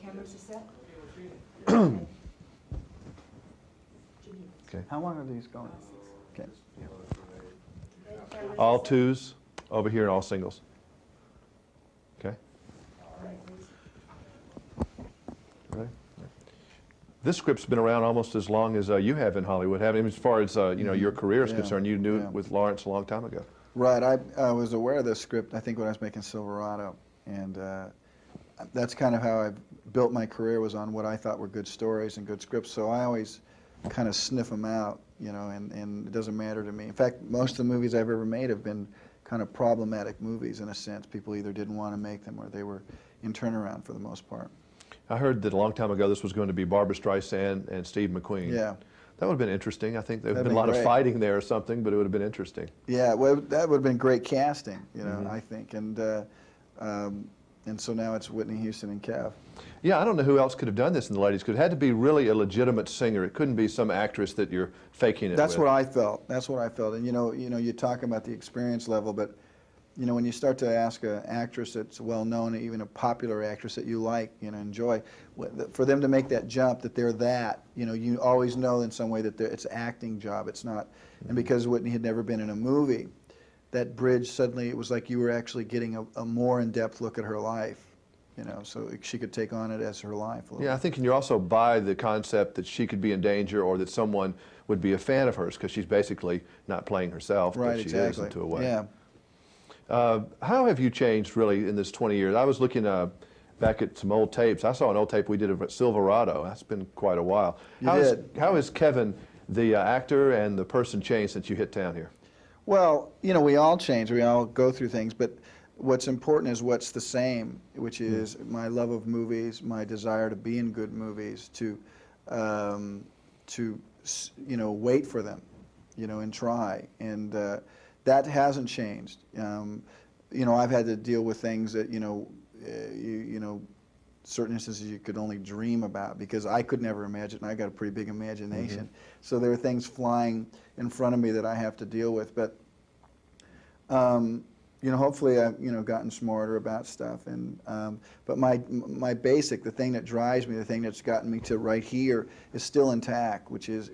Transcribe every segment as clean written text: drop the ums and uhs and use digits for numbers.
Cameras are set? Okay. How long are these going? Okay. All twos over here and all singles. Okay. Ready? This script's been around almost as long as you have in Hollywood, haven't you? As far as you know, your career is concerned, you knew it with Lawrence a long time ago. Right. I was aware of this script, I think, when I was making Silverado, and that's kind of how I built my career, was on what I thought were good stories and good scripts. So I always kind of sniff them out, you know, and it doesn't matter to me. In fact, most of the movies I've ever made have been kind of problematic movies, in a sense. People either didn't want to make them or they were in turnaround for the most part. I heard that a long time ago this was going to be Barbra Streisand and Steve McQueen. Yeah. That would have been interesting. I think there would have That'd been a lot be of great. fighting there or something, but it would have been interesting. Yeah, well, that would have been great casting, you know, I think. And so now it's Whitney Houston and Kev. Yeah, I don't know who else could have done this in the ladies. It had to be really a legitimate singer. It couldn't be some actress that you're faking it That's with. what I felt. That's what I felt. And you talk about the experience level, but you know, when you start to ask an actress that's well known, even a popular actress that you like, you know, enjoy, for them to make that jump, that they're that, you know, you always know in some way that it's an acting job. It's not. And because Whitney had never been in a movie, that bridge suddenly, it was like you were actually getting a more in-depth look at her life. You know, so she could take on it as her life. Yeah, I think and you also buy the concept that she could be in danger or that someone would be a fan of hers because she's basically not playing herself, right, but she exactly. is into a way. Yeah. How have you changed really in this 20 years? I was looking back at some old tapes. I saw an old tape we did of Silverado. That's been quite a while. How has Kevin, the actor, and the person changed since you hit town here? Well, you know, we all change. We all go through things, but what's important is what's the same, which is my love of movies, my desire to be in good movies, to you know, wait for them, you know, and try, and that hasn't changed. You know, I've had to deal with things that you know, certain instances you could only dream about because I could never imagine. I got a pretty big imagination, so there are things flying in front of me that I have to deal with, but. You know, hopefully I've, you know, gotten smarter about stuff, and but my basic, the thing that drives me, the thing that's gotten me to right here, is still intact, which is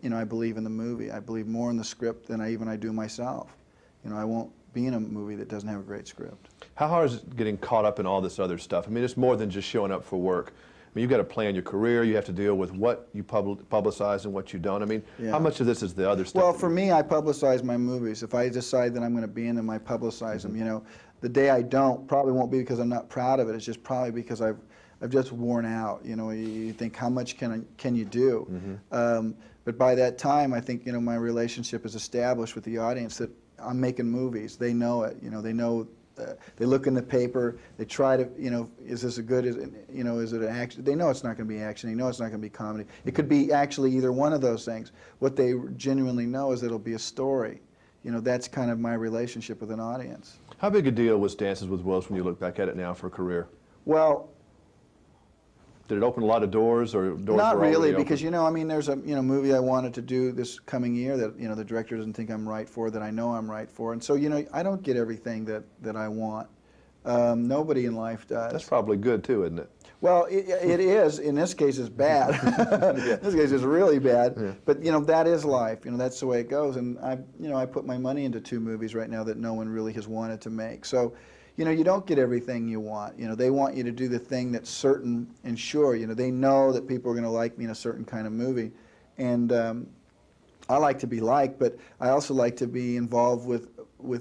you know, I believe in the movie. I believe more in the script than I do myself. You know, I won't be in a movie that doesn't have a great script. How hard is it getting caught up in all this other stuff? I mean, it's more than just showing up for work. I mean, you've got to plan your career. You have to deal with what you publicize and what you don't. I mean, how much of this is the other stuff? Well, for me, I publicize my movies. If I decide that I'm going to be in them, I publicize them. You know, the day I don't probably won't be because I'm not proud of it. It's just probably because I've just worn out. You know, you think how much can you do? But by that time, I think, you know, my relationship is established with the audience that I'm making movies. They know it. You know, they know. They look in the paper. They try to, you know, is this a good? You know, is it an action? They know it's not going to be action. They know it's not going to be comedy. It could be actually either one of those things. What they genuinely know is that it'll be a story. You know, that's kind of my relationship with an audience. How big a deal was Dances with Wolves when you look back at it now for a career? Well, did it open a lot of doors, or doors not were really, already because open? you know, I mean, there's a movie I wanted to do this coming year that, you know, the director doesn't think I'm right for, that I know I'm right for, and so, you know, I don't get everything that I want. Nobody in life does. That's probably good too, isn't it? Well, it is. In this case, it's bad. In this case, it's really bad. Yeah. But you know, that is life. You know, that's the way it goes. And I put my money into 2 movies right now that no one really has wanted to make. So, you know, you don't get everything you want. You know, they want you to do the thing that's certain and sure. You know, they know that people are going to like me in a certain kind of movie, and I like to be liked, but I also like to be involved with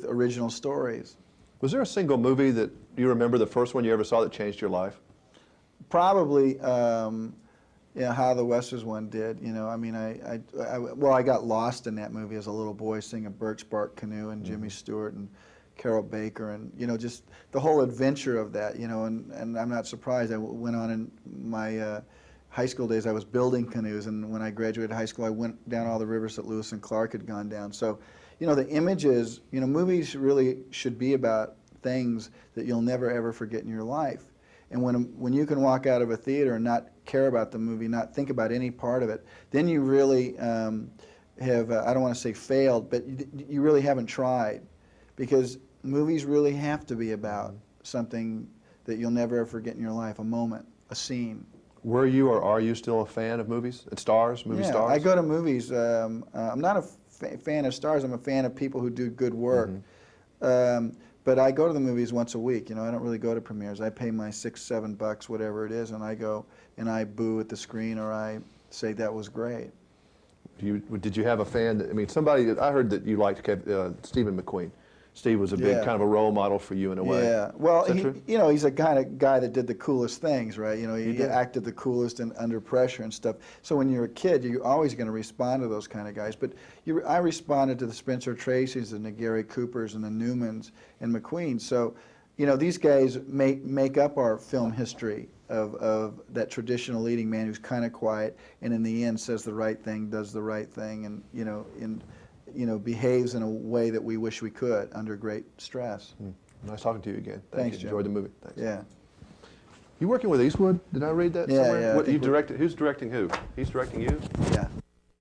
original stories. Was there a single movie that you remember, the first one you ever saw, that changed your life? Probably, yeah, How the Westers one did. You know, I mean, well, I got lost in that movie as a little boy, singing Birch Bark Canoe and Jimmy Stewart and Carol Baker, and you know, just the whole adventure of that. You know, and I'm not surprised. I went on in my high school days. I was building canoes, and when I graduated high school, I went down all the rivers that Lewis and Clark had gone down. So, you know, the images. You know, movies really should be about things that you'll never ever forget in your life. And when you can walk out of a theater and not care about the movie, not think about any part of it, then you really have, I don't want to say failed, but you really haven't tried. Because movies really have to be about something that you'll never ever forget in your life, a moment. a scene. Were you or are you still a fan of movies and stars, movie Yeah, stars? I go to movies. I'm not a fan of stars. I'm a fan of people who do good work. But I go to the movies once a week. You know, I don't really go to premieres. I pay my $6, $7, whatever it is, and I go and I boo at the screen or I say that was great. Did you have a fan that, I mean, somebody that I heard that you liked, Stephen McQueen. Steve was a big kind of a role model for you in a way. Yeah, well, Is that true? you know, he's a kind of guy that did the coolest things, right? You know, he acted the coolest and under pressure and stuff. So when you're a kid, you're always going to respond to those kind of guys. But I responded to the Spencer Tracys and the Gary Coopers and the Newmans and McQueen. So, you know, these guys make up our film history of that traditional leading man who's kind of quiet and in the end says the right thing, does the right thing, and behaves in a way that we wish we could under great stress. Nice talking to you again. Thanks, Jim. Enjoyed the movie. Thanks. Yeah. You working with Eastwood? Did I read that Yeah, somewhere? yeah. What, you directed? Who's directing who? He's directing you? Yeah.